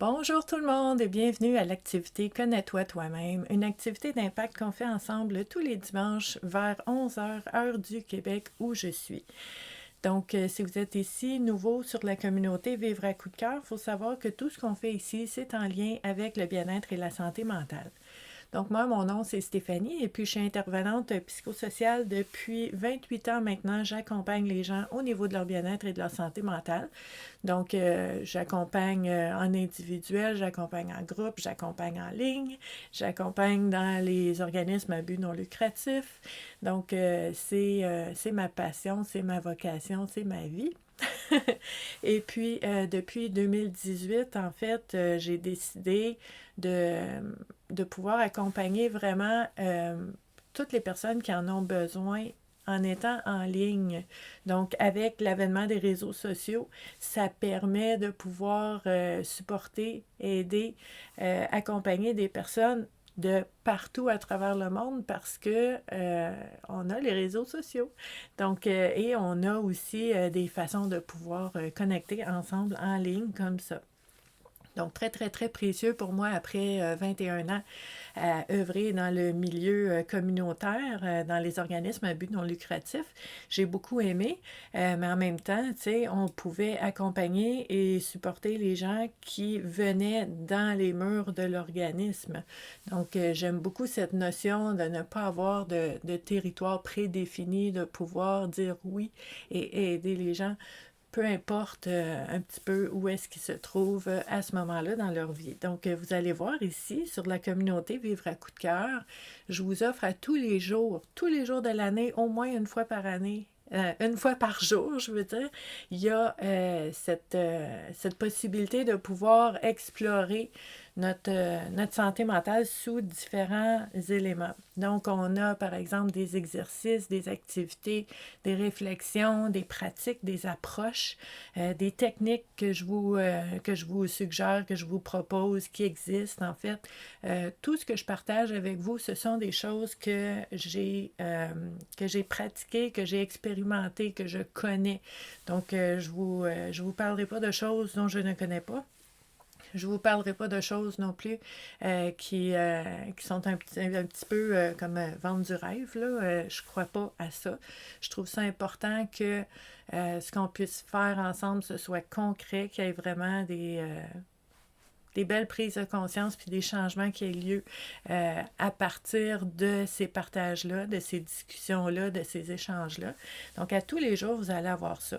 Bonjour tout le monde et bienvenue à l'activité Connais-toi toi-même, une activité d'impact qu'on fait ensemble tous les dimanches vers 11 heures, heure du Québec où je suis. Donc, si vous êtes ici nouveau sur la communauté Vivre à coup de cœur, il faut savoir que tout ce qu'on fait ici, c'est en lien avec le bien-être et la santé mentale. Donc, moi, mon nom, c'est Stéphanie et puis je suis intervenante psychosociale depuis 28 ans maintenant. J'accompagne les gens au niveau de leur bien-être et de leur santé mentale. Donc, j'accompagne en individuel, j'accompagne en groupe, j'accompagne en ligne, j'accompagne dans les organismes à but non lucratif. Donc, c'est ma passion, c'est ma vocation, c'est ma vie. Et puis, depuis 2018, en fait, j'ai décidé de, de pouvoir accompagner vraiment toutes les personnes qui en ont besoin en étant en ligne. Donc, avec l'avènement des réseaux sociaux, ça permet de pouvoir supporter, aider, accompagner des personnes de partout à travers le monde parce que on a les réseaux sociaux. Donc, et on a aussi des façons de pouvoir connecter ensemble en ligne comme ça. Donc, très, très, très précieux pour moi après 21 ans à œuvrer dans le milieu communautaire, dans les organismes à but non lucratif. J'ai beaucoup aimé, mais en même temps, tu sais, on pouvait accompagner et supporter les gens qui venaient dans les murs de l'organisme. Donc, j'aime beaucoup cette notion de ne pas avoir de territoire prédéfini, de pouvoir dire oui et aider les gens peu importe un petit peu où est-ce qu'ils se trouvent à ce moment-là dans leur vie. Donc, vous allez voir ici, sur la communauté Vivre à coup de cœur, je vous offre à tous les jours de l'année, au moins une fois par année, une fois par jour, je veux dire, il y a cette possibilité de pouvoir explorer notre santé mentale sous différents éléments. Donc, on a par exemple des exercices, des activités, des réflexions, des pratiques, des approches, des techniques que je vous suggère, que je vous propose, qui existent en fait. Tout ce que je partage avec vous, ce sont des choses que j'ai pratiquées, que j'ai expérimentées, que je connais. Donc, je vous parlerai pas de choses dont je ne connais pas. Je ne vous parlerai pas de choses non plus qui sont un petit peu comme vendre du rêve. Là. Je ne crois pas à ça. Je trouve ça important que ce qu'on puisse faire ensemble, ce soit concret, qu'il y ait vraiment des belles prises de conscience puis des changements qui aient lieu à partir de ces partages-là, de ces discussions-là, de ces échanges-là. Donc, à tous les jours, vous allez avoir ça.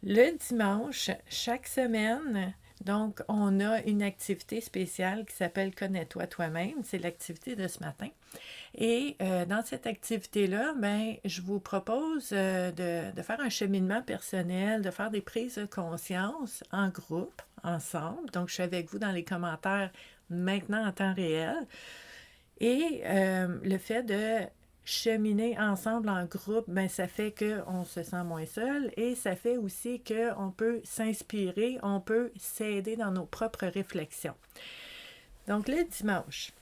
Le dimanche, chaque semaine, donc, on a une activité spéciale qui s'appelle Connais-toi toi-même. C'est l'activité de ce matin. Et dans cette activité-là, ben, je vous propose de faire un cheminement personnel, de faire des prises de conscience en groupe, ensemble. Donc, je suis avec vous dans les commentaires maintenant en temps réel. Et le fait de cheminer ensemble en groupe, ben, ça fait qu'on se sent moins seul et ça fait aussi qu'on peut s'inspirer, on peut s'aider dans nos propres réflexions. Donc, le dimanche,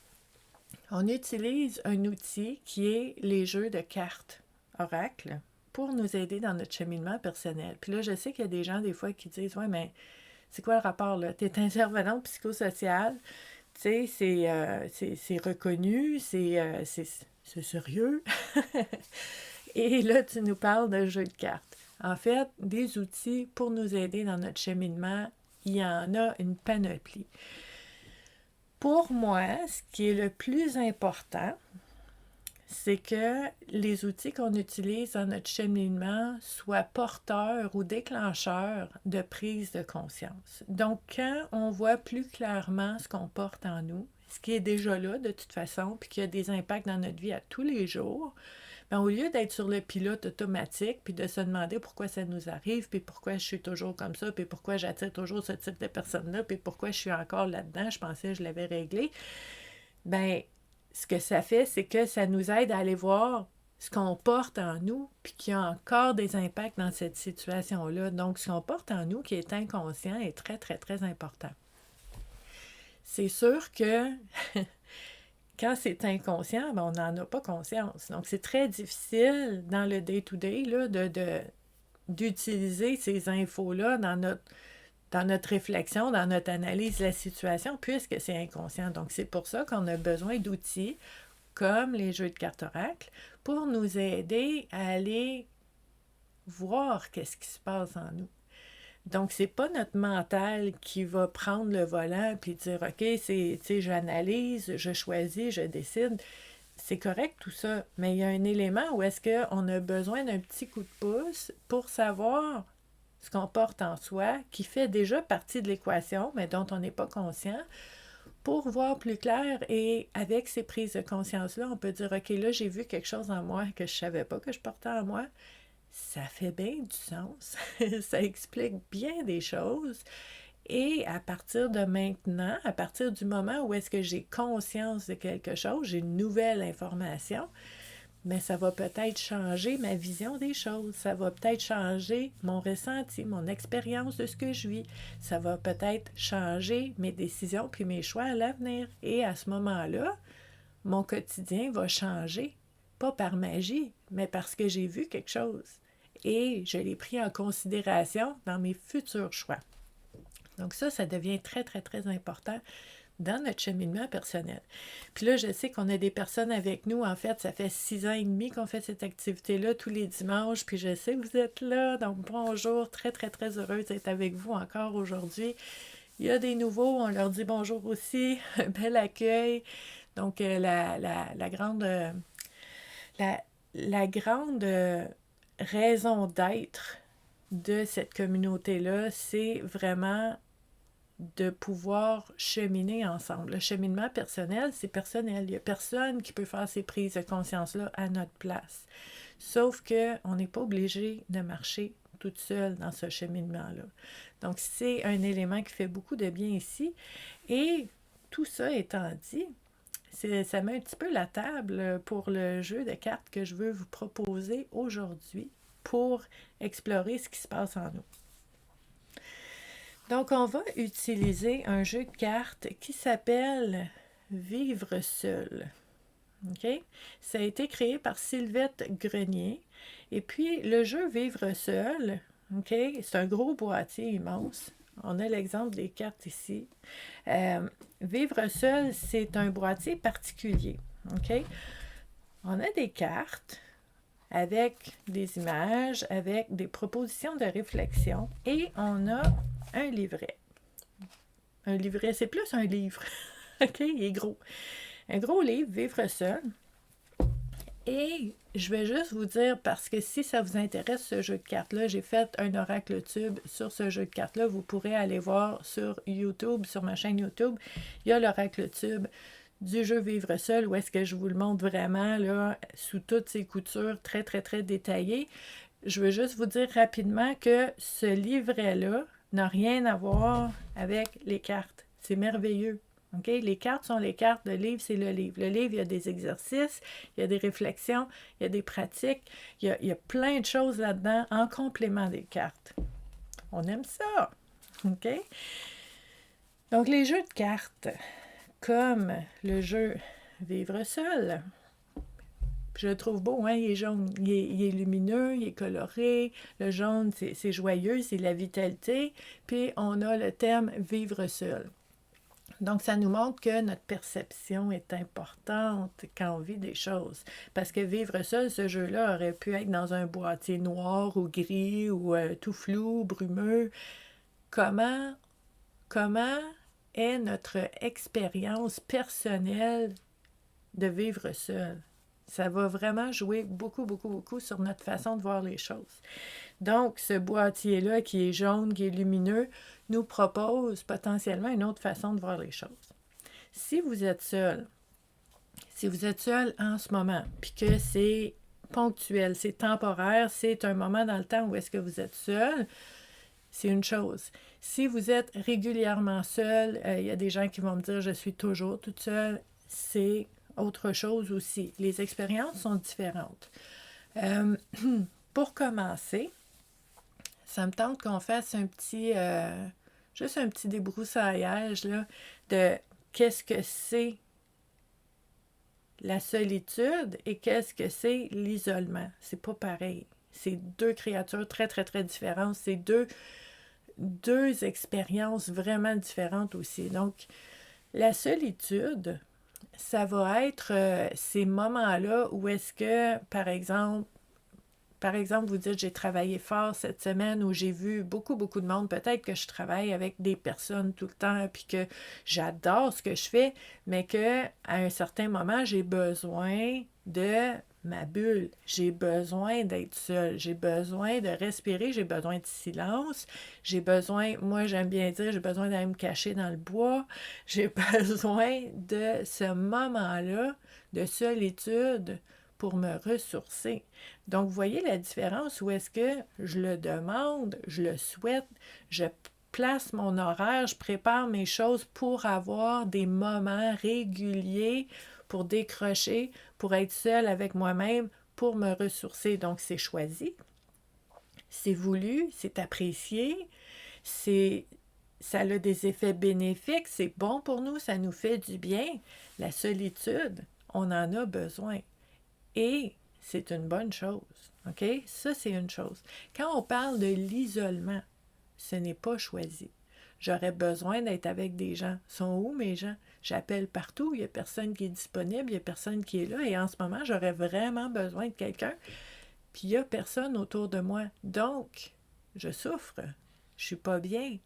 on utilise un outil qui est les jeux de cartes Oracle pour nous aider dans notre cheminement personnel. Puis là, je sais qu'il y a des gens des fois qui disent « Ouais, mais c'est quoi le rapport là? Tu es intervenante psychosociale, tu sais, c'est reconnu, c'est sérieux. Et là, tu nous parles de jeux de cartes. En fait, des outils pour nous aider dans notre cheminement, il y en a une panoplie. Pour moi, ce qui est le plus important, c'est que les outils qu'on utilise dans notre cheminement soient porteurs ou déclencheurs de prise de conscience. Donc, quand on voit plus clairement ce qu'on porte en nous, ce qui est déjà là de toute façon, puis qui a des impacts dans notre vie à tous les jours, bien, au lieu d'être sur le pilote automatique, puis de se demander pourquoi ça nous arrive, puis pourquoi je suis toujours comme ça, puis pourquoi j'attire toujours ce type de personne-là, puis pourquoi je suis encore là-dedans, je pensais que je l'avais réglé, bien, ce que ça fait, c'est que ça nous aide à aller voir ce qu'on porte en nous, puis qu'il y a encore des impacts dans cette situation-là. Donc, ce qu'on porte en nous qui est inconscient est très, très, très important. C'est sûr que quand c'est inconscient, ben, on n'en a pas conscience. Donc, c'est très difficile dans le day-to-day là, d'utiliser ces infos-là dans dans notre réflexion, dans notre analyse de la situation, puisque c'est inconscient. Donc, c'est pour ça qu'on a besoin d'outils comme les jeux de cartes oracle pour nous aider à aller voir qu'est-ce qui se passe en nous. Donc, c'est pas notre mental qui va prendre le volant puis dire OK, j'analyse, je choisis, je décide. C'est correct tout ça, mais il y a un élément où est-ce qu'on a besoin d'un petit coup de pouce pour savoir ce qu'on porte en soi, qui fait déjà partie de l'équation, mais dont on n'est pas conscient, pour voir plus clair. Et avec ces prises de conscience-là, on peut dire OK, là, j'ai vu quelque chose en moi que je ne savais pas que je portais en moi. Ça fait bien du sens. Ça explique bien des choses. Et à partir de maintenant, à partir du moment où est-ce que j'ai conscience de quelque chose, j'ai une nouvelle information, mais ça va peut-être changer ma vision des choses. Ça va peut-être changer mon ressenti, mon expérience de ce que je vis. Ça va peut-être changer mes décisions puis mes choix à l'avenir. Et à ce moment-là, mon quotidien va changer, pas par magie, mais parce que j'ai vu quelque chose. Et je l'ai pris en considération dans mes futurs choix. Donc ça devient très, très, très important dans notre cheminement personnel. Puis là, je sais qu'on a des personnes avec nous. En fait, ça fait 6 ans et demi qu'on fait cette activité-là tous les dimanches. Puis je sais que vous êtes là. Donc bonjour, très, très, très heureuse d'être avec vous encore aujourd'hui. Il y a des nouveaux, on leur dit bonjour aussi. Un bel accueil. Donc la grande raison d'être de cette communauté-là, c'est vraiment de pouvoir cheminer ensemble. Le cheminement personnel, c'est personnel. Il n'y a personne qui peut faire ces prises de conscience-là à notre place. Sauf qu'on n'est pas obligé de marcher toute seule dans ce cheminement-là. Donc, c'est un élément qui fait beaucoup de bien ici. Et tout ça étant dit, ça met un petit peu la table pour le jeu de cartes que je veux vous proposer aujourd'hui pour explorer ce qui se passe en nous. Donc, on va utiliser un jeu de cartes qui s'appelle Vivre seul. OK? Ça a été créé par Sylvette Grenier. Et puis, le jeu Vivre seul, OK? C'est un gros boîtier immense. On a l'exemple des cartes ici. Vivre seul, c'est un boîtier particulier. OK? On a des cartes avec des images, avec des propositions de réflexion et on a un livret. Un livret, c'est plus un livre. OK? Il est gros. Un gros livre, Vivre seul. Et je vais juste vous dire, parce que si ça vous intéresse ce jeu de cartes-là, j'ai fait un oracle tube sur ce jeu de cartes-là. Vous pourrez aller voir sur YouTube, sur ma chaîne YouTube. Il y a l'oracle tube du jeu Vivre seul, où est-ce que je vous le montre vraiment, là, sous toutes ses coutures, très, très, très détaillées. Je veux juste vous dire rapidement que ce livret-là n'a rien à voir avec les cartes. C'est merveilleux. Okay? Les cartes sont les cartes, le livre, c'est le livre. Le livre, il y a des exercices, il y a des réflexions, il y a des pratiques, il y a plein de choses là-dedans en complément des cartes. On aime ça. OK? Donc, les jeux de cartes, comme le jeu Vivre seul, je le trouve beau, hein? Il est jaune, il est lumineux, il est coloré. Le jaune, c'est joyeux, c'est la vitalité. Puis, on a le thème Vivre seul. Donc, ça nous montre que notre perception est importante quand on vit des choses. Parce que vivre seul, ce jeu-là aurait pu être dans un boîtier noir ou gris ou tout flou, brumeux. Comment est notre expérience personnelle de vivre seul? Ça va vraiment jouer beaucoup, beaucoup, beaucoup sur notre façon de voir les choses. Donc, ce boîtier-là qui est jaune, qui est lumineux, nous propose potentiellement une autre façon de voir les choses. Si vous êtes seul en ce moment, puis que c'est ponctuel, c'est temporaire, c'est un moment dans le temps où est-ce que vous êtes seul, c'est une chose. Si vous êtes régulièrement seul, il y a des gens qui vont me dire « je suis toujours toute seule », c'est autre chose aussi. Les expériences sont différentes. Pour commencer, ça me tente qu'on fasse juste un petit débroussaillage là, de qu'est-ce que c'est la solitude et qu'est-ce que c'est l'isolement. C'est pas pareil. C'est deux créatures très, très, très différentes. C'est deux deux expériences vraiment différentes aussi. Donc, la solitude, ça va être ces moments-là où est-ce que, par exemple, vous dites, j'ai travaillé fort cette semaine où j'ai vu beaucoup, beaucoup de monde. Peut-être que je travaille avec des personnes tout le temps puis que j'adore ce que je fais, mais que à un certain moment, j'ai besoin de ma bulle. J'ai besoin d'être seule. J'ai besoin de respirer. J'ai besoin de silence. J'ai besoin, moi j'aime bien dire, j'ai besoin d'aller me cacher dans le bois. J'ai besoin de ce moment-là de solitude pour me ressourcer. Donc, vous voyez la différence où est-ce que je le demande, je le souhaite, je place mon horaire, je prépare mes choses pour avoir des moments réguliers, pour décrocher, pour être seule avec moi-même, pour me ressourcer. Donc, c'est choisi, c'est voulu, c'est apprécié, ça a des effets bénéfiques, c'est bon pour nous, ça nous fait du bien. La solitude, on en a besoin. Et c'est une bonne chose, OK? Ça, c'est une chose. Quand on parle de l'isolement, ce n'est pas choisi. J'aurais besoin d'être avec des gens. Sont où mes gens? J'appelle partout, il n'y a personne qui est disponible, il n'y a personne qui est là. Et en ce moment, j'aurais vraiment besoin de quelqu'un. Puis il n'y a personne autour de moi. Donc, je souffre. Je ne suis pas bien.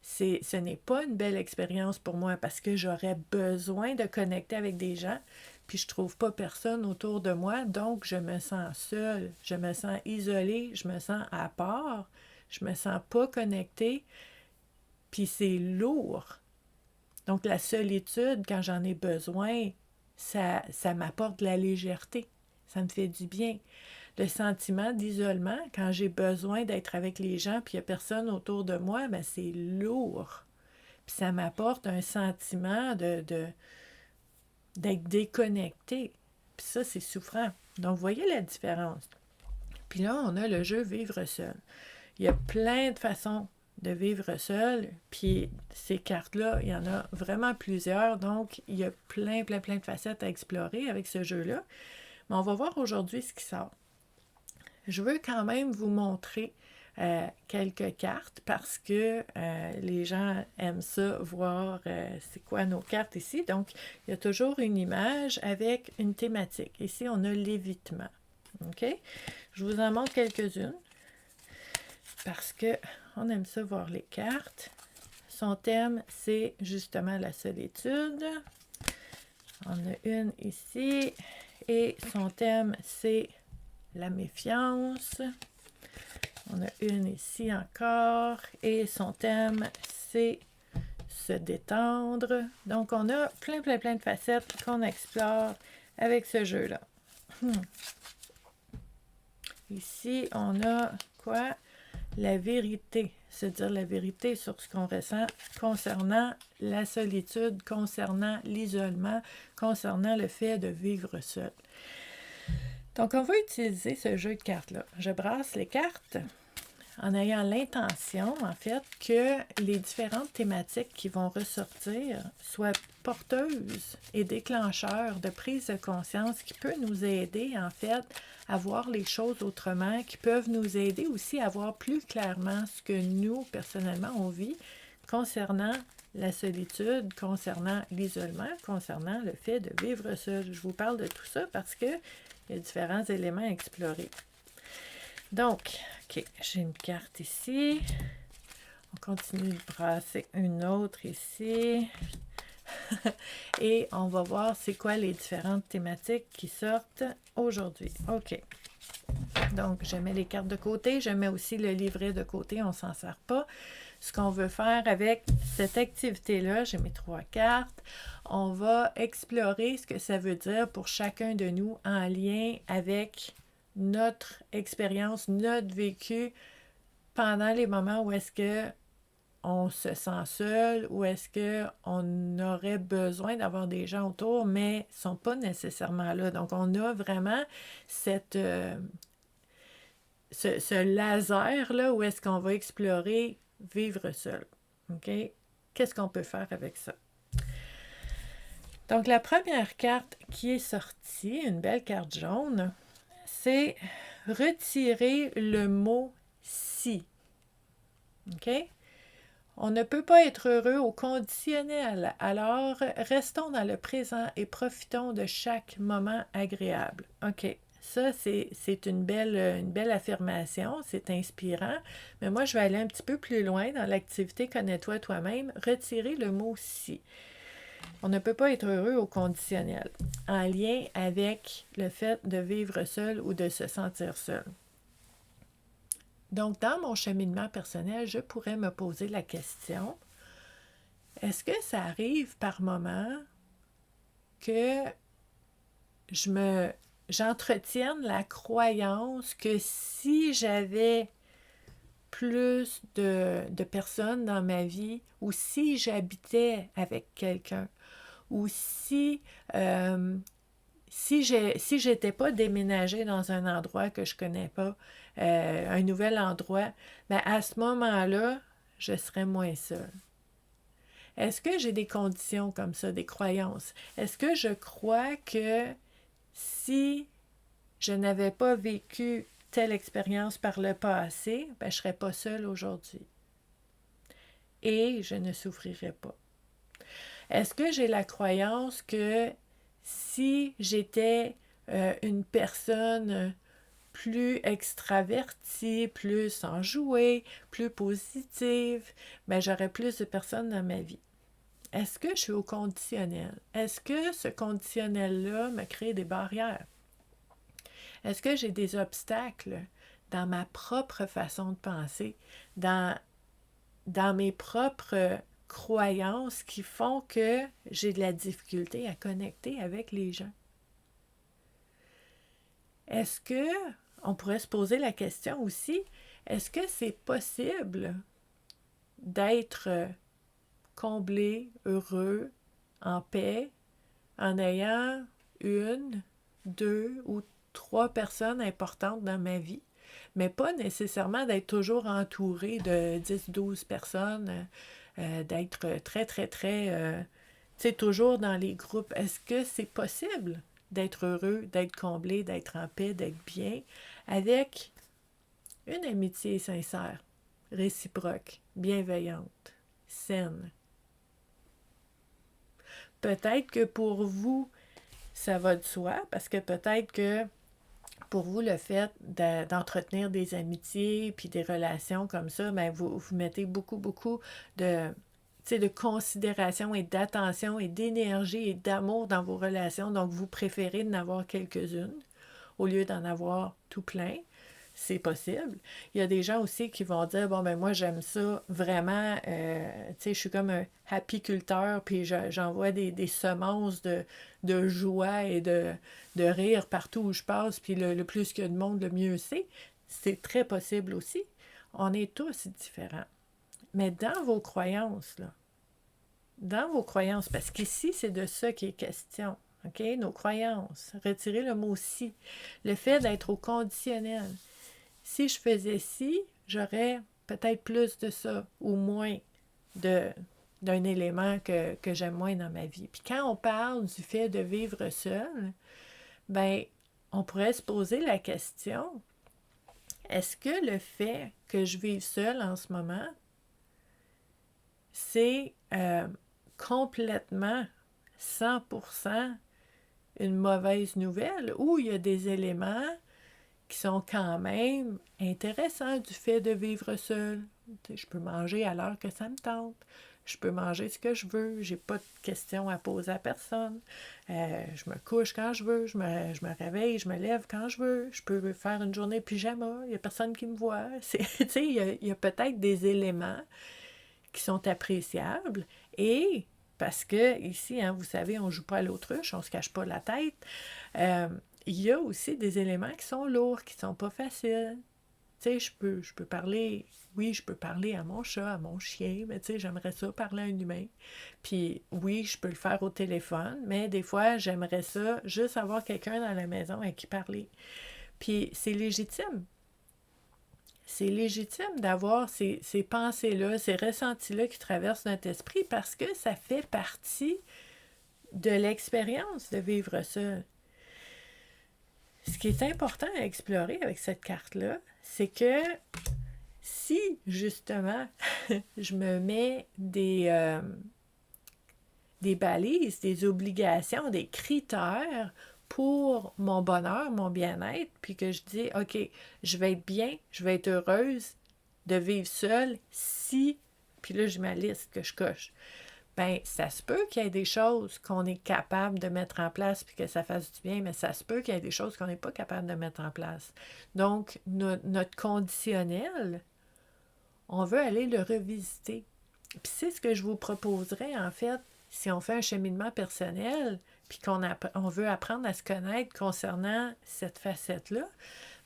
Ce n'est pas une belle expérience pour moi parce que j'aurais besoin de connecter avec des gens, puis je trouve pas personne autour de moi, donc je me sens seule, je me sens isolée, je me sens à part, je me sens pas connectée, puis c'est lourd. Donc la solitude, quand j'en ai besoin, ça m'apporte de la légèreté, ça me fait du bien. Le sentiment d'isolement, quand j'ai besoin d'être avec les gens puis il n'y a personne autour de moi, ben c'est lourd. Puis ça m'apporte un sentiment d'être déconnecté. Puis ça, c'est souffrant. Donc, vous voyez la différence. Puis là, on a le jeu vivre seul. Il y a plein de façons de vivre seul. Puis ces cartes-là, il y en a vraiment plusieurs. Donc, il y a plein de facettes à explorer avec ce jeu-là. Mais on va voir aujourd'hui ce qui sort. Je veux quand même vous montrer quelques cartes parce que les gens aiment ça, voir c'est quoi nos cartes ici. Donc, il y a toujours une image avec une thématique. Ici, on a l'évitement. OK? Je vous en montre quelques-unes parce que on aime ça voir les cartes. Son thème, c'est justement la solitude. On a une ici et son thème, c'est la méfiance. On a une ici encore et son thème, c'est se détendre. Donc, on a plein de facettes qu'on explore avec ce jeu-là. Ici, on a quoi? La vérité. Se dire la vérité sur ce qu'on ressent concernant la solitude, concernant l'isolement, concernant le fait de vivre seul. Donc, on va utiliser ce jeu de cartes-là. Je brasse les cartes en ayant l'intention, en fait, que les différentes thématiques qui vont ressortir soient porteuses et déclencheurs de prise de conscience qui peut nous aider, en fait, à voir les choses autrement, qui peuvent nous aider aussi à voir plus clairement ce que nous, personnellement, on vit concernant la solitude, concernant l'isolement, concernant le fait de vivre seul. Je vous parle de tout ça parce que il y a différents éléments à explorer. Donc, OK, j'ai une carte ici. On continue de brasser une autre ici. Et on va voir c'est quoi les différentes thématiques qui sortent aujourd'hui. OK. Donc, je mets les cartes de côté. Je mets aussi le livret de côté. On ne s'en sert pas. Ce qu'on veut faire avec cette activité-là, j'ai mes 3 cartes. On va explorer ce que ça veut dire pour chacun de nous en lien avec notre expérience, notre vécu pendant les moments où est-ce que on se sent seul, ou est-ce qu'on aurait besoin d'avoir des gens autour, mais ne sont pas nécessairement là. Donc, on a vraiment ce laser-là où est-ce qu'on va explorer vivre seul. OK? Qu'est-ce qu'on peut faire avec ça? Donc, la première carte qui est sortie, une belle carte jaune, c'est retirer le mot « si ». OK? On ne peut pas être heureux au conditionnel, alors restons dans le présent et profitons de chaque moment agréable. OK, ça c'est une belle affirmation, c'est inspirant, mais moi je vais aller un petit peu plus loin dans l'activité Connais-toi toi-même, retirer le mot « si ». On ne peut pas être heureux au conditionnel, en lien avec le fait de vivre seul ou de se sentir seul. Donc, dans mon cheminement personnel, je pourrais me poser la question, est-ce que ça arrive par moment que j'entretienne la croyance que si j'avais plus de personnes dans ma vie, ou si j'habitais avec quelqu'un, ou si j'étais pas déménagée dans un endroit que je connais pas, un nouvel endroit, ben à ce moment-là, je serais moins seule. Est-ce que j'ai des conditions comme ça, des croyances? Est-ce que je crois que si je n'avais pas vécu telle expérience par le passé, ben je serais pas seule aujourd'hui? Et je ne souffrirais pas. Est-ce que j'ai la croyance que si j'étais une personne plus extravertie, plus enjouée, plus positive, ben j'aurais plus de personnes dans ma vie? Est-ce que je suis au conditionnel? Est-ce que ce conditionnel-là me crée des barrières? Est-ce que j'ai des obstacles dans ma propre façon de penser, dans mes propres croyances qui font que j'ai de la difficulté à connecter avec les gens? Est-ce que, on pourrait se poser la question aussi, est-ce que c'est possible d'être comblé, heureux, en paix, en ayant 1, 2 ou 3 personnes importantes dans ma vie, mais pas nécessairement d'être toujours entouré de 10-12 personnes, d'être très, très, très, tu sais, toujours dans les groupes. Est-ce que c'est possible d'être heureux, d'être comblé, d'être en paix, d'être bien, avec une amitié sincère, réciproque, bienveillante, saine? Peut-être que pour vous, ça va de soi, parce que peut-être que pour vous, le fait d'entretenir des amitiés puis des relations comme ça, ben vous mettez beaucoup, beaucoup de considération et d'attention et d'énergie et d'amour dans vos relations. Donc, vous préférez d'en avoir quelques-unes au lieu d'en avoir tout plein. C'est possible. Il y a des gens aussi qui vont dire, bon, ben moi, j'aime ça vraiment, tu sais, je suis comme un apiculteur, puis j'envoie des semences de joie et de rire partout où je passe, puis le plus qu'il y a de monde, le mieux c'est. C'est très possible aussi. On est tous différents. Mais dans vos croyances, là, dans vos croyances, parce qu'ici, c'est de ça qui est question, OK? Nos croyances. Retirez le mot « si ». Le fait d'être au conditionnel. Si je faisais ci, j'aurais peut-être plus de ça ou moins d'un élément que j'aime moins dans ma vie. Puis quand on parle du fait de vivre seul, ben on pourrait se poser la question, est-ce que le fait que je vive seule en ce moment, c'est complètement 100% une mauvaise nouvelle ou il y a des éléments qui sont quand même intéressants du fait de vivre seul? Je peux manger à l'heure que ça me tente. Je peux manger ce que je veux. J'ai pas de questions à poser à personne. Je me couche quand je veux. Je me réveille, je me lève quand je veux. Je peux faire une journée pyjama. Il n'y a personne qui me voit. Il y a peut-être des éléments qui sont appréciables. Et parce que ici, hein, vous savez, on ne joue pas à l'autruche, on ne se cache pas la tête. Il y a aussi des éléments qui sont lourds, qui ne sont pas faciles. Tu sais, je peux parler, oui, je peux parler à mon chat, à mon chien, mais tu sais, j'aimerais ça parler à un humain. Puis oui, je peux le faire au téléphone, mais des fois, j'aimerais ça juste avoir quelqu'un dans la maison avec qui parler. Puis c'est légitime. C'est légitime d'avoir ces pensées-là, ces ressentis-là qui traversent notre esprit parce que ça fait partie de l'expérience de vivre seul. Ce qui est important à explorer avec cette carte-là, c'est que Si, justement, je me mets des balises, des obligations, des critères pour mon bonheur, mon bien-être, puis que je dis, OK, je vais être bien, je vais être heureuse de vivre seule si, puis là, j'ai ma liste que je coche. Ben, ça se peut qu'il y ait des choses qu'on est capable de mettre en place puis que ça fasse du bien, mais ça se peut qu'il y ait des choses qu'on n'est pas capable de mettre en place. Donc, notre conditionnel, on veut aller le revisiter. Puis c'est ce que je vous proposerais, en fait, si on fait un cheminement personnel, puis on veut apprendre à se connaître concernant cette facette-là,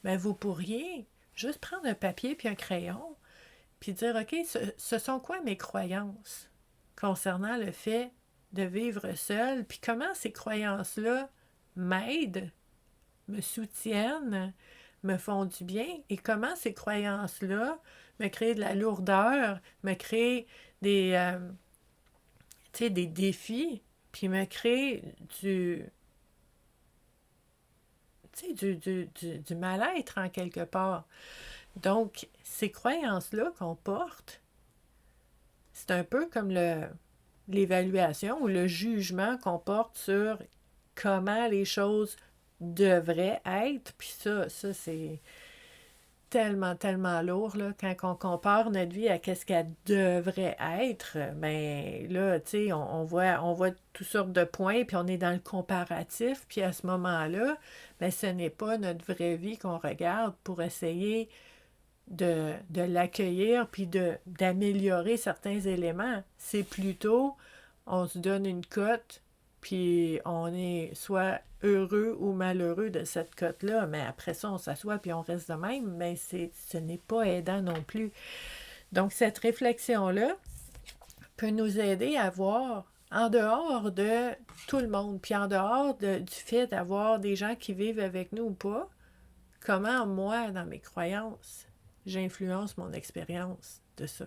bien, vous pourriez juste prendre un papier puis un crayon, puis dire, OK, ce sont quoi mes croyances concernant le fait de vivre seul, puis comment ces croyances-là m'aident, me soutiennent, me font du bien, et comment ces croyances-là me créent de la lourdeur, me créent des défis, puis me créent du mal-être en quelque part. Donc, ces croyances-là qu'on porte, c'est un peu comme l'évaluation ou le jugement qu'on porte sur comment les choses devraient être. Puis ça c'est tellement, tellement lourd, là, quand on compare notre vie à qu'est-ce qu'elle devrait être, ben là, tu sais, on voit toutes sortes de points, puis on est dans le comparatif, puis à ce moment-là, ben ce n'est pas notre vraie vie qu'on regarde pour essayer de l'accueillir, puis d'améliorer certains éléments. C'est plutôt, on se donne une cote, puis on est soit heureux ou malheureux de cette cote-là, mais après ça, on s'assoit puis on reste de même, mais ce n'est pas aidant non plus. Donc, cette réflexion-là peut nous aider à voir en dehors de tout le monde, puis en dehors du fait d'avoir des gens qui vivent avec nous ou pas, comment moi, dans mes croyances, j'influence mon expérience de ça.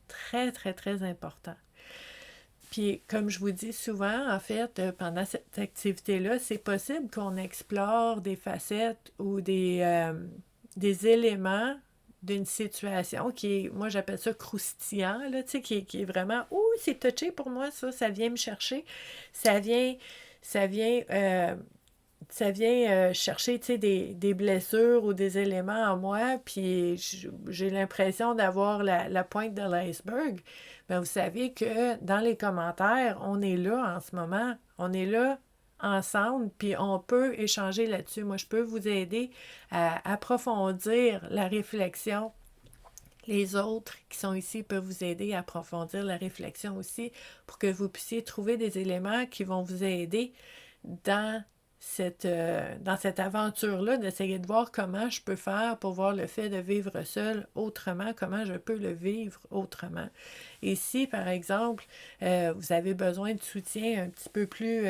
Très, très, très important. Puis, comme je vous dis souvent, en fait, pendant cette activité-là, c'est possible qu'on explore des facettes ou des éléments d'une situation qui est, moi j'appelle ça croustillant, là, tu sais, qui est vraiment, ouh, c'est touché pour moi, ça vient me chercher, ça vient chercher, tu sais, des blessures ou des éléments en moi, puis j'ai l'impression d'avoir la pointe de l'iceberg. Bien, vous savez que dans les commentaires, on est là en ce moment. On est là ensemble, puis on peut échanger là-dessus. Moi, je peux vous aider à approfondir la réflexion. Les autres qui sont ici peuvent vous aider à approfondir la réflexion aussi pour que vous puissiez trouver des éléments qui vont vous aider dans cette aventure-là, d'essayer de voir comment je peux faire pour voir le fait de vivre seul autrement, comment je peux le vivre autrement. Et si, par exemple, vous avez besoin de soutien un petit peu plus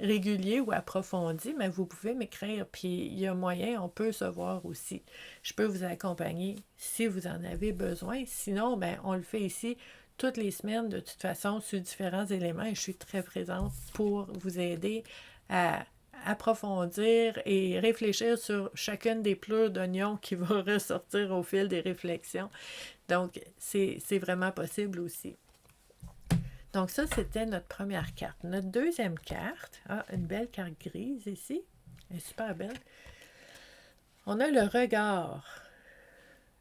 régulier ou approfondi, mais vous pouvez m'écrire, puis il y a moyen, on peut se voir aussi. Je peux vous accompagner si vous en avez besoin. Sinon, ben, on le fait ici toutes les semaines, de toute façon, sur différents éléments, et je suis très présente pour vous aider à approfondir et réfléchir sur chacune des pleurs d'oignons qui vont ressortir au fil des réflexions. Donc, c'est vraiment possible aussi. Donc, ça, c'était notre première carte. Notre deuxième carte, une belle carte grise ici, elle est super belle. On a le regard.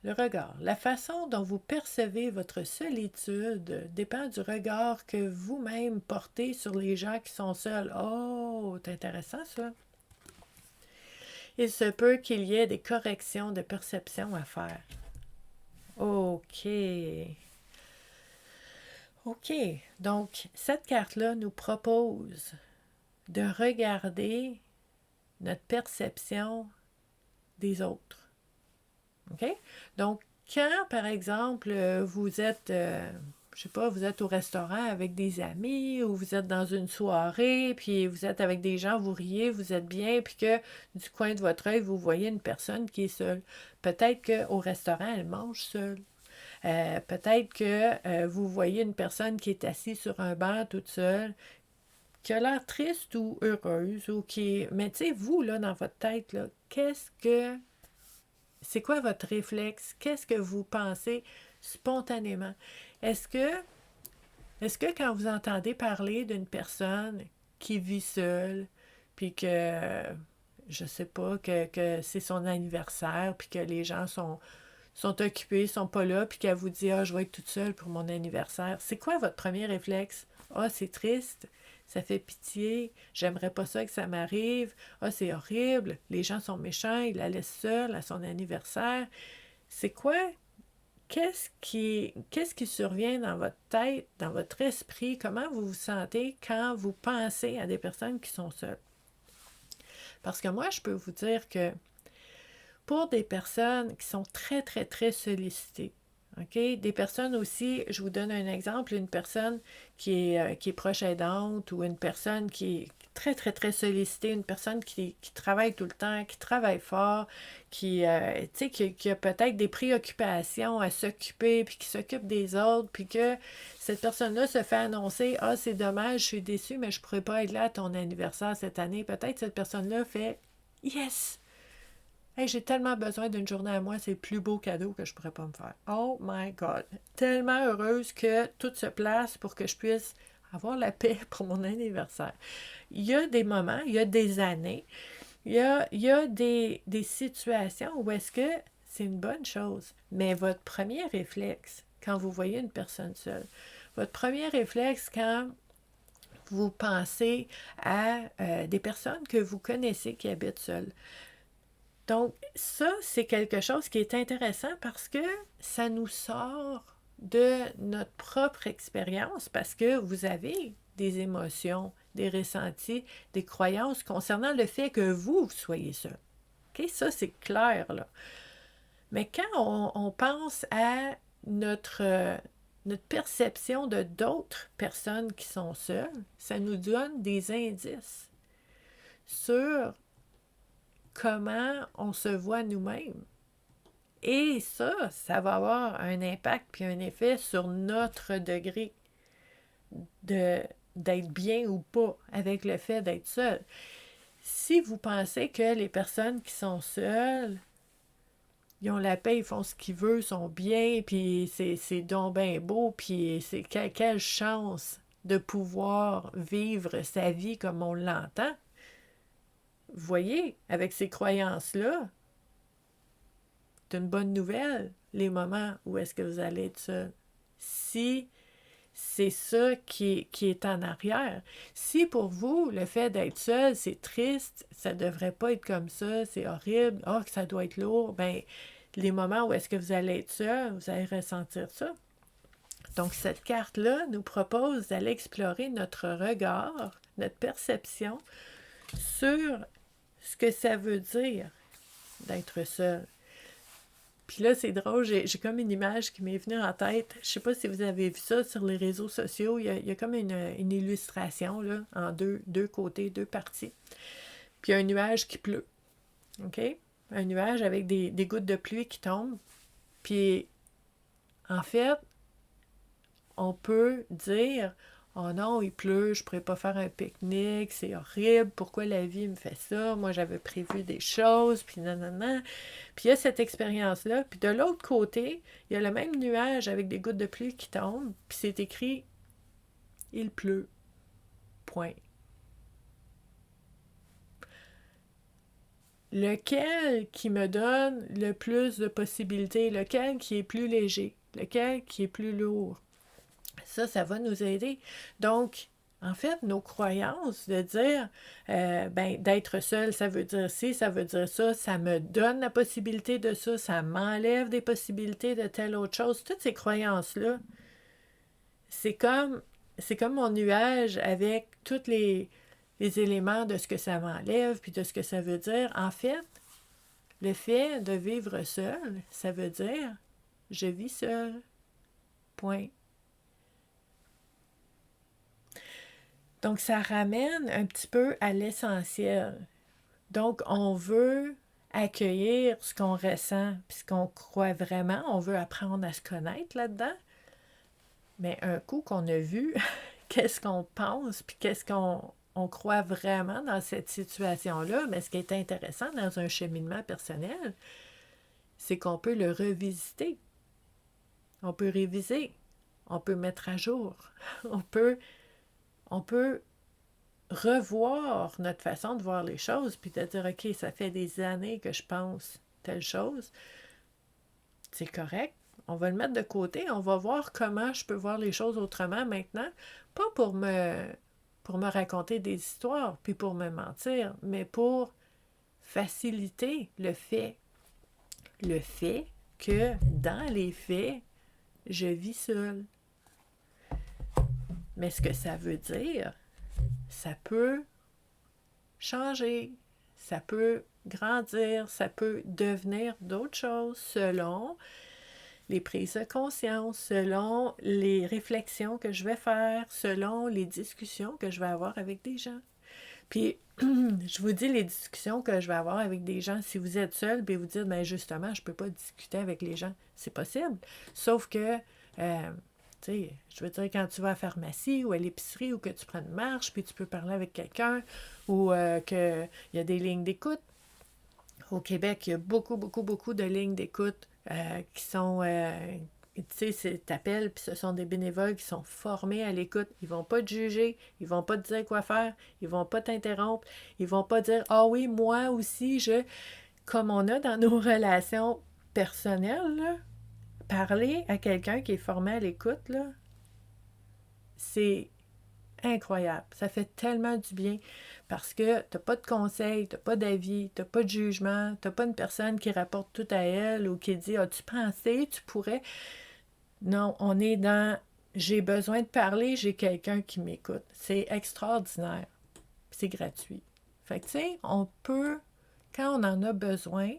Le regard. La façon dont vous percevez votre solitude dépend du regard que vous-même portez sur les gens qui sont seuls. Oh, c'est intéressant ça. Il se peut qu'il y ait des corrections de perception à faire. OK. OK. Donc, cette carte-là nous propose de regarder notre perception des autres. OK? Donc, quand, par exemple, vous êtes, je sais pas, vous êtes au restaurant avec des amis ou vous êtes dans une soirée, puis vous êtes avec des gens, vous riez, vous êtes bien, puis que du coin de votre œil, vous voyez une personne qui est seule. Peut-être qu'au restaurant, elle mange seule. Peut-être que vous voyez une personne qui est assise sur un banc toute seule, qui a l'air triste ou heureuse, ou qui est... Mais tu sais, vous, là, dans votre tête, là, qu'est-ce que c'est quoi votre réflexe? Qu'est-ce que vous pensez spontanément? Est-ce que quand vous entendez parler d'une personne qui vit seule, puis que, je sais pas, que c'est son anniversaire, puis que les gens sont occupés, sont pas là, puis qu'elle vous dit « Ah, je vais être toute seule pour mon anniversaire », c'est quoi votre premier réflexe? « Ah, c'est triste, ça fait pitié, j'aimerais pas ça que ça m'arrive, ah, c'est horrible, les gens sont méchants, ils la laissent seule à son anniversaire. » C'est quoi? Qu'est-ce qui survient dans votre tête, dans votre esprit? Comment vous vous sentez quand vous pensez à des personnes qui sont seules? Parce que moi, je peux vous dire que pour des personnes qui sont très, très, très sollicitées, OK? Des personnes aussi, je vous donne un exemple, une personne qui est proche aidante ou une personne qui est très, très, très sollicitée, une personne qui travaille tout le temps, qui travaille fort, tu sais, qui a peut-être des préoccupations à s'occuper, puis qui s'occupe des autres, puis que cette personne-là se fait annoncer « Ah, c'est dommage, je suis déçue, mais je ne pourrais pas être là à ton anniversaire cette année. » Peut-être cette personne-là fait « Yes! » Hey, j'ai tellement besoin d'une journée à moi, c'est le plus beau cadeau que je pourrais pas me faire. Oh my God! Tellement heureuse que tout se place pour que je puisse avoir la paix pour mon anniversaire. Il y a des moments, il y a des années, il y a des situations où est-ce que c'est une bonne chose. Mais votre premier réflexe, quand vous voyez une personne seule, votre premier réflexe quand vous pensez à des personnes que vous connaissez qui habitent seules, donc, ça, c'est quelque chose qui est intéressant parce que ça nous sort de notre propre expérience parce que vous avez des émotions, des ressentis, des croyances concernant le fait que vous soyez seul. OK? Ça, c'est clair, là. Mais quand on pense à notre perception de d'autres personnes qui sont seules, ça nous donne des indices sur comment on se voit nous-mêmes. Et ça va avoir un impact puis un effet sur notre degré d'être bien ou pas avec le fait d'être seul. Si vous pensez que les personnes qui sont seules, ils ont la paix, ils font ce qu'ils veulent, sont bien, puis c'est donc bien beau, puis c'est quelle chance de pouvoir vivre sa vie comme on l'entend. Vous voyez, avec ces croyances-là, c'est une bonne nouvelle, les moments où est-ce que vous allez être seul. Si c'est ça qui est en arrière. Si pour vous, le fait d'être seul, c'est triste, ça ne devrait pas être comme ça, c'est horrible, oh, que ça doit être lourd, bien, les moments où est-ce que vous allez être seul, vous allez ressentir ça. Donc, cette carte-là nous propose d'aller explorer notre regard, notre perception sur ce que ça veut dire d'être seul. Puis là, c'est drôle, j'ai comme une image qui m'est venue en tête. Je sais pas si vous avez vu ça sur les réseaux sociaux. Il y a comme une illustration là, en deux côtés, deux parties. Puis il y a un nuage qui pleut. OK? Un nuage avec des gouttes de pluie qui tombent. Puis, en fait, on peut dire « Oh non, il pleut, je pourrais pas faire un pique-nique, c'est horrible, pourquoi la vie me fait ça? Moi, j'avais prévu des choses, puis nanana. » Puis il y a cette expérience-là. Puis de l'autre côté, il y a le même nuage avec des gouttes de pluie qui tombent, puis c'est écrit « Il pleut. » Point. Lequel qui me donne le plus de possibilités? Lequel qui est plus léger? Lequel qui est plus lourd? Ça va nous aider. Donc, en fait, nos croyances de dire, d'être seul, ça veut dire ci, ça veut dire ça me donne la possibilité de ça m'enlève des possibilités de telle autre chose. Toutes ces croyances-là, c'est comme mon nuage avec tous les éléments de ce que ça m'enlève, puis de ce que ça veut dire. En fait, le fait de vivre seul, ça veut dire, je vis seul. Point. Donc, ça ramène un petit peu à l'essentiel. Donc, on veut accueillir ce qu'on ressent, puis ce qu'on croit vraiment. On veut apprendre à se connaître là-dedans. Mais un coup qu'on a vu qu'est-ce qu'on pense, puis qu'est-ce qu'on croit vraiment dans cette situation-là, mais ce qui est intéressant dans un cheminement personnel, c'est qu'on peut le revisiter. On peut réviser. On peut mettre à jour. On peut revoir notre façon de voir les choses, puis de dire, OK, ça fait des années que je pense telle chose. C'est correct. On va le mettre de côté. On va voir comment je peux voir les choses autrement maintenant. Pas pour me raconter des histoires, puis pour me mentir, mais pour faciliter le fait que dans les faits, je vis seule. Mais ce que ça veut dire, ça peut changer, ça peut grandir, ça peut devenir d'autres choses selon les prises de conscience, selon les réflexions que je vais faire, selon les discussions que je vais avoir avec des gens. Puis, je vous dis les discussions que je vais avoir avec des gens. Si vous êtes seul, puis vous dites, bien justement, je ne peux pas discuter avec les gens. C'est possible. Sauf que, tu sais, je veux dire, quand tu vas à la pharmacie ou à l'épicerie ou que tu prends une marche, puis tu peux parler avec quelqu'un ou qu'il y a des lignes d'écoute. Au Québec, il y a beaucoup de lignes d'écoute qui sont... tu sais, t'appelles, puis ce sont des bénévoles qui sont formés à l'écoute. Ils vont pas te juger, ils vont pas te dire quoi faire, ils vont pas t'interrompre, ils vont pas dire « Ah oui, moi aussi, je... » Comme on a dans nos relations personnelles, là, parler à quelqu'un qui est formé à l'écoute, là, c'est incroyable. Ça fait tellement du bien parce que t'as pas de conseils, t'as pas d'avis, t'as pas de jugement, t'as pas une personne qui rapporte tout à elle ou qui dit « As-tu pensé, tu pourrais... » Non, on est dans « j'ai besoin de parler, j'ai quelqu'un qui m'écoute ». C'est extraordinaire. C'est gratuit. Fait que, tu sais, on peut, quand on en a besoin,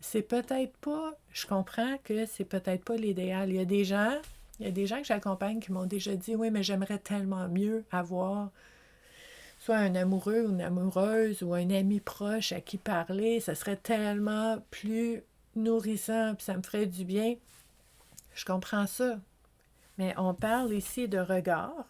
c'est peut-être pas, je comprends que c'est peut-être pas l'idéal. Il y a des gens que j'accompagne qui m'ont déjà dit « Oui, mais j'aimerais tellement mieux avoir soit un amoureux ou une amoureuse ou un ami proche à qui parler. Ça serait tellement plus nourrissant, puis ça me ferait du bien. » Je comprends ça. Mais on parle ici de regard.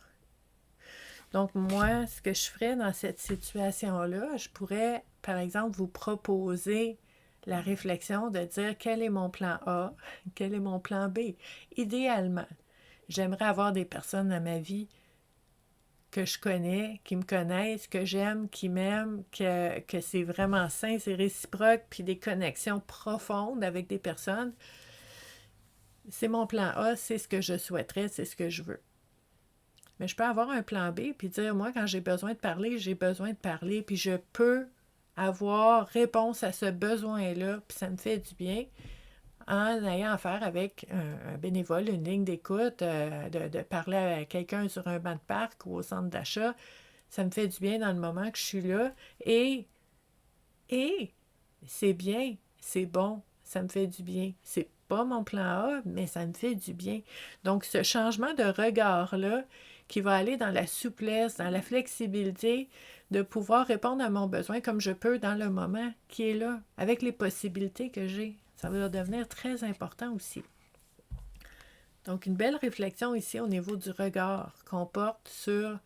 Donc, moi, ce que je ferais dans cette situation-là, je pourrais, par exemple, vous proposer la réflexion de dire quel est mon plan A, quel est mon plan B. Idéalement, j'aimerais avoir des personnes dans ma vie que je connais, qui me connaissent, que j'aime, qui m'aiment, que c'est vraiment sain, c'est réciproque, puis des connexions profondes avec des personnes. C'est mon plan A, c'est ce que je souhaiterais, c'est ce que je veux. Mais je peux avoir un plan B, puis dire, moi, quand j'ai besoin de parler, j'ai besoin de parler, puis je peux avoir réponse à ce besoin-là, puis ça me fait du bien, en ayant affaire avec un bénévole, une ligne d'écoute, de parler à quelqu'un sur un banc de parc ou au centre d'achat. Ça me fait du bien dans le moment que je suis là. Et c'est bien, c'est bon, ça me fait du bien. C'est pas mon plan A, mais ça me fait du bien. Donc, ce changement de regard-là, qui va aller dans la souplesse, dans la flexibilité, de pouvoir répondre à mon besoin comme je peux dans le moment qui est là, avec les possibilités que j'ai. Ça va devenir très important aussi. Donc, une belle réflexion ici au niveau du regard qu'on porte sur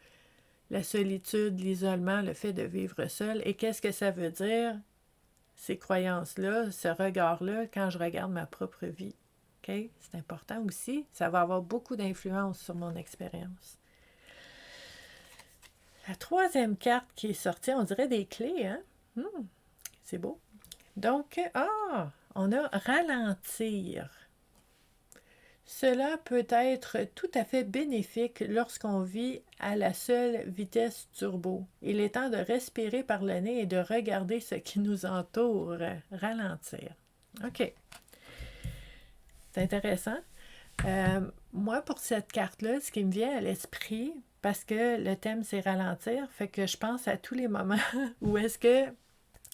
la solitude, l'isolement, le fait de vivre seul. Et qu'est-ce que ça veut dire, ces croyances-là, ce regard-là, quand je regarde ma propre vie? Okay? C'est important aussi. Ça va avoir beaucoup d'influence sur mon expérience. La troisième carte qui est sortie, on dirait des clés, hein? C'est beau. Donc, on a ralentir. Cela peut être tout à fait bénéfique lorsqu'on vit à la seule vitesse turbo. Il est temps de respirer par le nez et de regarder ce qui nous entoure. Ralentir. OK. C'est intéressant. Moi, pour cette carte-là, ce qui me vient à l'esprit, parce que le thème, c'est ralentir, fait que je pense à tous les moments où est-ce que...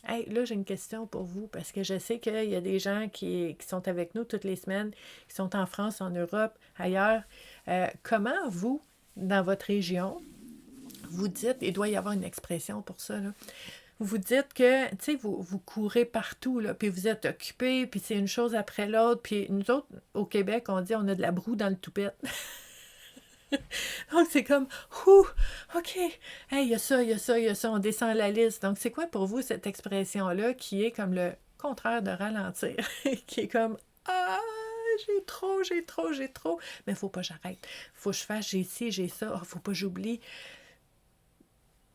Hey, là, j'ai une question pour vous, parce que je sais qu'il y a des gens qui sont avec nous toutes les semaines, qui sont en France, en Europe, ailleurs. Comment vous, dans votre région, vous dites, il doit y avoir une expression pour ça, là, vous dites que, tu sais, vous courez partout, là, puis vous êtes occupé, puis c'est une chose après l'autre, puis nous autres, au Québec, on dit on a de la broue dans le toupette. Donc, c'est comme, OK, hey, il y a ça, on descend la liste. Donc, c'est quoi pour vous cette expression-là qui est comme contraire de ralentir, qui est comme « Ah, j'ai trop, mais faut pas que j'arrête. Faut que je fasse, j'ai ci, j'ai ça, faut pas que j'oublie. »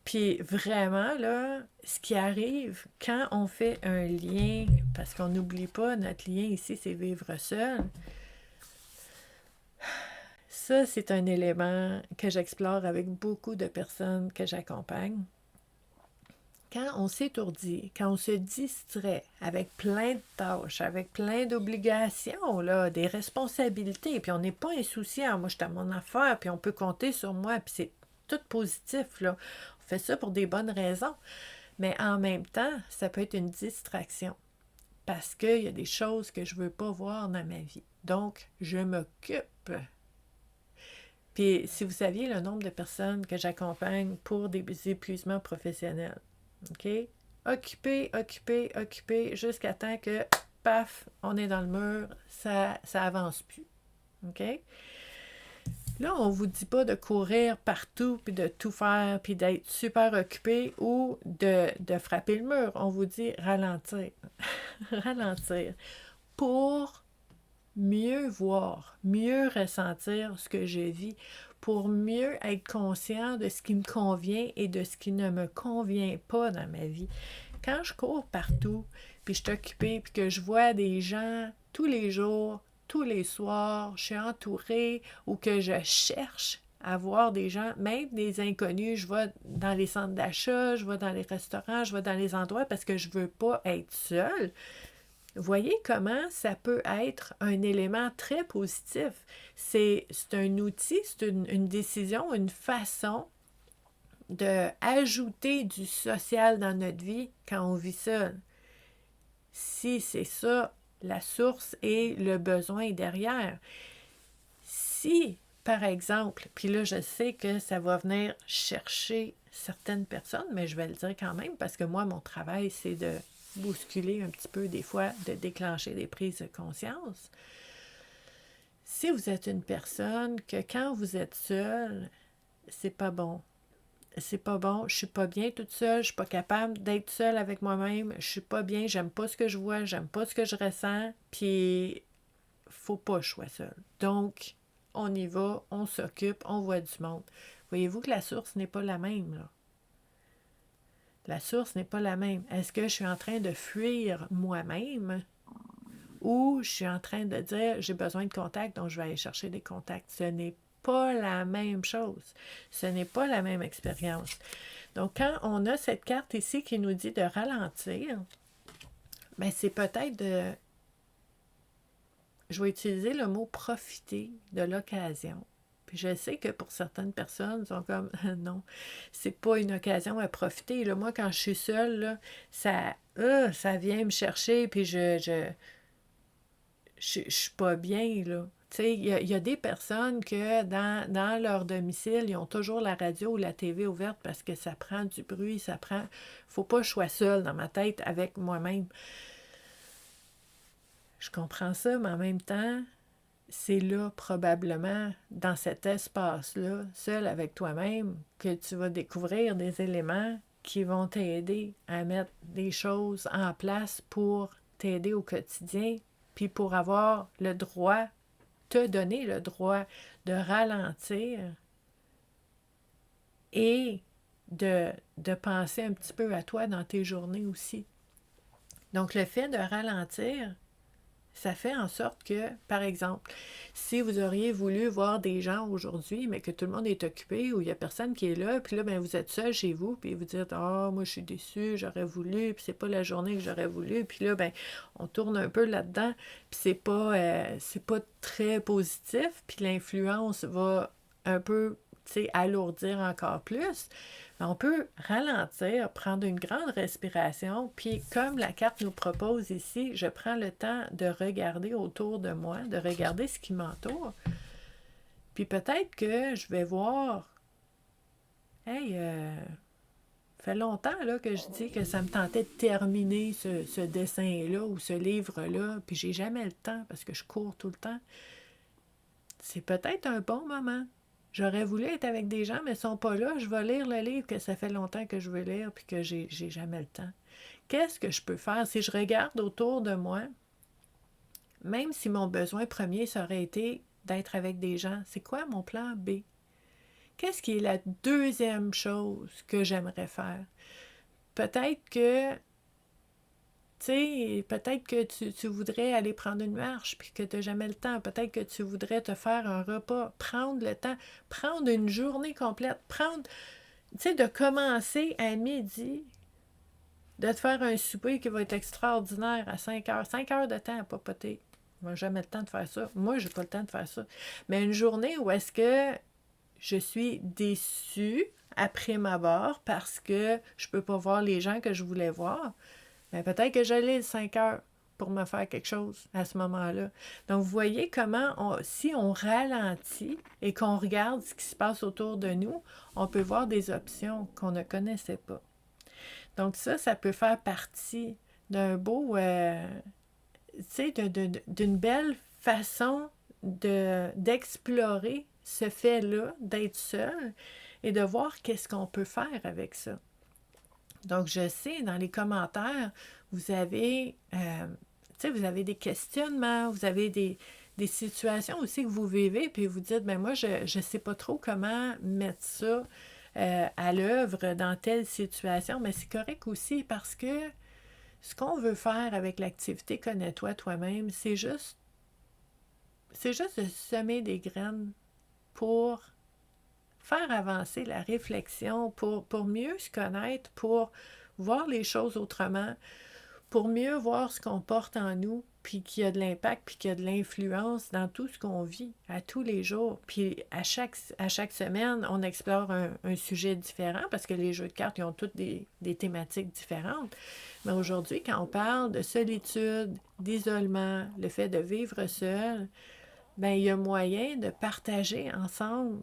Puis vraiment, là, ce qui arrive quand on fait un lien, parce qu'on n'oublie pas, notre lien ici, c'est vivre seul. Ça, c'est un élément que j'explore avec beaucoup de personnes que j'accompagne. Quand on s'étourdit, quand on se distrait avec plein de tâches, avec plein d'obligations, là, des responsabilités, puis on n'est pas insouciant, moi je suis à mon affaire, puis on peut compter sur moi, puis c'est tout positif, là. On fait ça pour des bonnes raisons. Mais en même temps, ça peut être une distraction parce qu'il y a des choses que je ne veux pas voir dans ma vie. Donc, je m'occupe. Puis, si vous saviez le nombre de personnes que j'accompagne pour des épuisements professionnels, OK? Occupé, jusqu'à temps que, paf, on est dans le mur, ça avance plus. OK? Là, on ne vous dit pas de courir partout, puis de tout faire, puis d'être super occupé ou de frapper le mur. On vous dit ralentir. Ralentir. Pour mieux voir, mieux ressentir ce que je vis, pour mieux être conscient de ce qui me convient et de ce qui ne me convient pas dans ma vie. Quand je cours partout, puis je suis occupée, puis que je vois des gens tous les jours, tous les soirs, je suis entourée ou que je cherche à voir des gens, même des inconnus, je vais dans les centres d'achat, je vais dans les restaurants, je vais dans les endroits parce que je ne veux pas être seule. Voyez comment ça peut être un élément très positif. C'est un outil, c'est une décision, une façon d'ajouter du social dans notre vie quand on vit seul. Si c'est ça, la source et le besoin derrière. Si, par exemple, puis là, je sais que ça va venir chercher certaines personnes, mais je vais le dire quand même parce que moi, mon travail, c'est de bousculer un petit peu des fois, de déclencher des prises de conscience. Si vous êtes une personne que quand vous êtes seule, c'est pas bon. C'est pas bon, je suis pas bien toute seule, je suis pas capable d'être seule avec moi-même, je suis pas bien, j'aime pas ce que je vois, j'aime pas ce que je ressens, puis faut pas que je sois seule. Donc, on y va, on s'occupe, on voit du monde. Voyez-vous que la source n'est pas la même, là. La source n'est pas la même. Est-ce que je suis en train de fuir moi-même ou je suis en train de dire j'ai besoin de contacts, donc je vais aller chercher des contacts? Ce n'est pas la même chose. Ce n'est pas la même expérience. Donc, quand on a cette carte ici qui nous dit de ralentir, bien, c'est peut-être de... Je vais utiliser le mot profiter de l'occasion. Puis je sais que pour certaines personnes, ils sont comme non, c'est pas une occasion à profiter. Là, moi, quand je suis seule, là, ça vient me chercher, puis je suis pas bien, là. Tu sais, il y a des personnes que dans leur domicile, ils ont toujours la radio ou la TV ouverte parce que ça prend du bruit, ça prend... Faut pas que je sois seule dans ma tête avec moi-même. Je comprends ça, mais en même temps, c'est là, probablement, dans cet espace-là, seul avec toi-même, que tu vas découvrir des éléments qui vont t'aider à mettre des choses en place pour t'aider au quotidien, puis pour avoir le droit, te donner le droit de ralentir et de penser un petit peu à toi dans tes journées aussi. Donc, le fait de ralentir, ça fait en sorte que, par exemple, si vous auriez voulu voir des gens aujourd'hui, mais que tout le monde est occupé ou il n'y a personne qui est là, puis là, ben, vous êtes seul chez vous, puis vous dites « Ah, moi, je suis déçue, j'aurais voulu, puis c'est pas la journée que j'aurais voulu. » Puis là, ben, on tourne un peu là-dedans, puis c'est pas très positif, puis l'influence va un peu, tu sais, alourdir encore plus. On peut ralentir, prendre une grande respiration, puis comme la carte nous propose ici, je prends le temps de regarder autour de moi, de regarder ce qui m'entoure. Puis peut-être que je vais voir, hey, fait longtemps là, que je dis que ça me tentait de terminer ce dessin-là ou ce livre-là, puis j'ai jamais le temps parce que je cours tout le temps. C'est peut-être un bon moment. J'aurais voulu être avec des gens, mais ils ne sont pas là. Je vais lire le livre que ça fait longtemps que je veux lire puis que j'ai jamais le temps. Qu'est-ce que je peux faire? Si je regarde autour de moi, même si mon besoin premier, ça aurait été d'être avec des gens, c'est quoi mon plan B? Qu'est-ce qui est la deuxième chose que j'aimerais faire? Peut-être que, peut-être que tu voudrais aller prendre une marche puis que tu n'as jamais le temps. Peut-être que tu voudrais te faire un repas, prendre le temps, prendre une journée complète, de commencer à midi, de te faire un souper qui va être extraordinaire à 5 heures. 5 heures de temps à papoter. On n'a jamais le temps de faire ça. Moi, j'ai pas le temps de faire ça. Mais une journée où est-ce que je suis déçue après ma barre parce que je peux pas voir les gens que je voulais voir, bien, peut-être que j'allais 5 heures pour me faire quelque chose à ce moment-là. Donc, vous voyez comment, si on ralentit et qu'on regarde ce qui se passe autour de nous, on peut voir des options qu'on ne connaissait pas. Donc, ça peut faire partie d'un beau, d'une belle façon d'explorer ce fait-là, d'être seul et de voir qu'est-ce qu'on peut faire avec ça. Donc, je sais, dans les commentaires, vous avez, vous avez des questionnements, vous avez des situations aussi que vous vivez, puis vous dites, ben moi, je ne sais pas trop comment mettre ça à l'œuvre dans telle situation, mais c'est correct aussi parce que ce qu'on veut faire avec l'activité Connais-toi toi-même, c'est juste de semer des graines pour faire avancer la réflexion, pour mieux se connaître, pour voir les choses autrement, pour mieux voir ce qu'on porte en nous, puis qu'il y a de l'impact, puis qu'il y a de l'influence dans tout ce qu'on vit à tous les jours. Puis à chaque semaine, on explore un sujet différent, parce que les jeux de cartes, ils ont toutes des thématiques différentes. Mais aujourd'hui, quand on parle de solitude, d'isolement, le fait de vivre seul, bien, il y a moyen de partager ensemble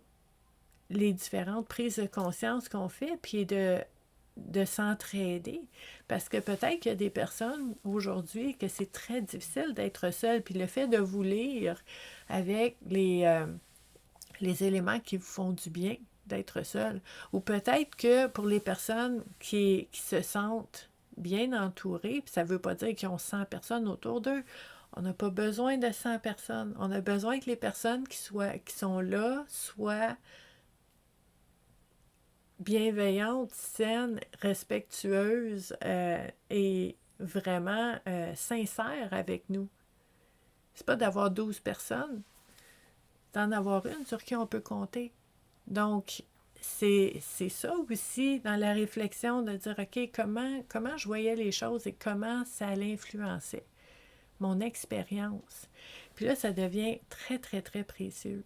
les différentes prises de conscience qu'on fait, puis de s'entraider. Parce que peut-être qu'il y a des personnes aujourd'hui que c'est très difficile d'être seul, puis le fait de vous lire avec les éléments qui vous font du bien d'être seul. Ou peut-être que pour les personnes qui se sentent bien entourées, puis ça ne veut pas dire qu'ils ont 100 personnes autour d'eux, on n'a pas besoin de 100 personnes. On a besoin que les personnes qui sont là soient bienveillante, saine, respectueuse et vraiment sincère avec nous. C'est pas d'avoir 12 personnes, d'en avoir une sur qui on peut compter. Donc, c'est ça aussi dans la réflexion de dire, OK, comment je voyais les choses et comment ça l'influençait, mon expérience. Puis là, ça devient très, très, très précieux.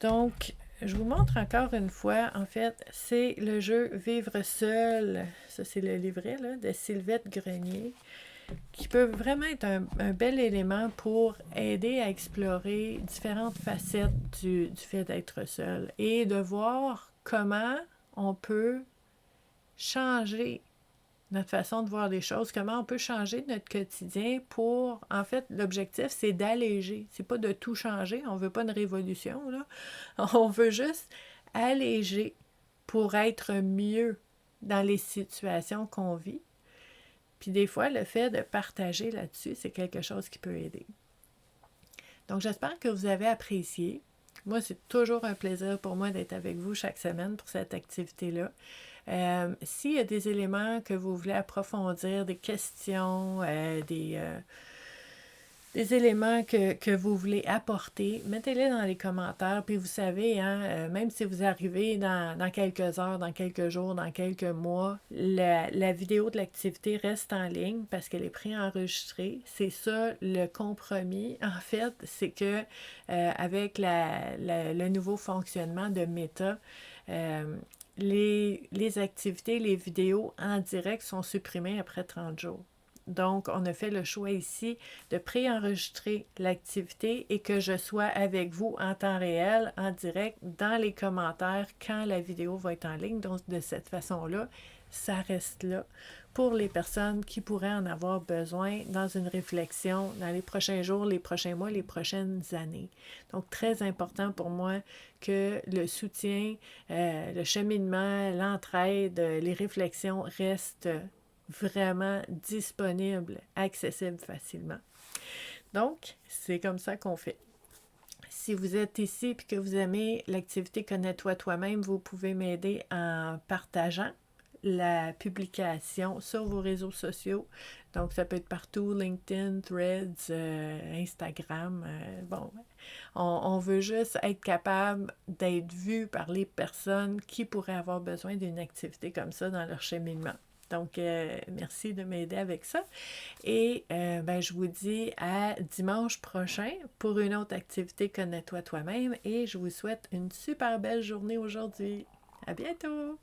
Donc, je vous montre encore une fois, en fait, c'est le jeu Vivre seul, ça c'est le livret là, de Sylvette Grenier, qui peut vraiment être un bel élément pour aider à explorer différentes facettes du fait d'être seul et de voir comment on peut changer notre façon de voir les choses, comment on peut changer notre quotidien pour, en fait, l'objectif, c'est d'alléger. C'est pas de tout changer, on veut pas une révolution, là. On veut juste alléger pour être mieux dans les situations qu'on vit. Puis des fois, le fait de partager là-dessus, c'est quelque chose qui peut aider. Donc, j'espère que vous avez apprécié. Moi, c'est toujours un plaisir pour moi d'être avec vous chaque semaine pour cette activité-là. S'il y a des éléments que vous voulez approfondir, des questions, des éléments que vous voulez apporter, mettez-les dans les commentaires. Puis vous savez, même si vous arrivez dans quelques heures, dans quelques jours, dans quelques mois, la vidéo de l'activité reste en ligne parce qu'elle est préenregistrée. C'est ça le compromis. En fait, c'est que avec le nouveau fonctionnement de Meta, les activités, les vidéos en direct sont supprimées après 30 jours. Donc, on a fait le choix ici de préenregistrer l'activité et que je sois avec vous en temps réel, en direct, dans les commentaires quand la vidéo va être en ligne. Donc, de cette façon-là, ça reste là pour les personnes qui pourraient en avoir besoin dans une réflexion dans les prochains jours, les prochains mois, les prochaines années. Donc, très important pour moi que le soutien, le cheminement, l'entraide, les réflexions restent vraiment disponible, accessible facilement. Donc, c'est comme ça qu'on fait. Si vous êtes ici et que vous aimez l'activité Connais-toi toi-même, vous pouvez m'aider en partageant la publication sur vos réseaux sociaux. Donc, ça peut être partout, LinkedIn, Threads, Instagram. Bon, on veut juste être capable d'être vu par les personnes qui pourraient avoir besoin d'une activité comme ça dans leur cheminement. Donc, merci de m'aider avec ça. Et ben, je vous dis à dimanche prochain pour une autre activité Connais-toi toi-même et je vous souhaite une super belle journée aujourd'hui. À bientôt!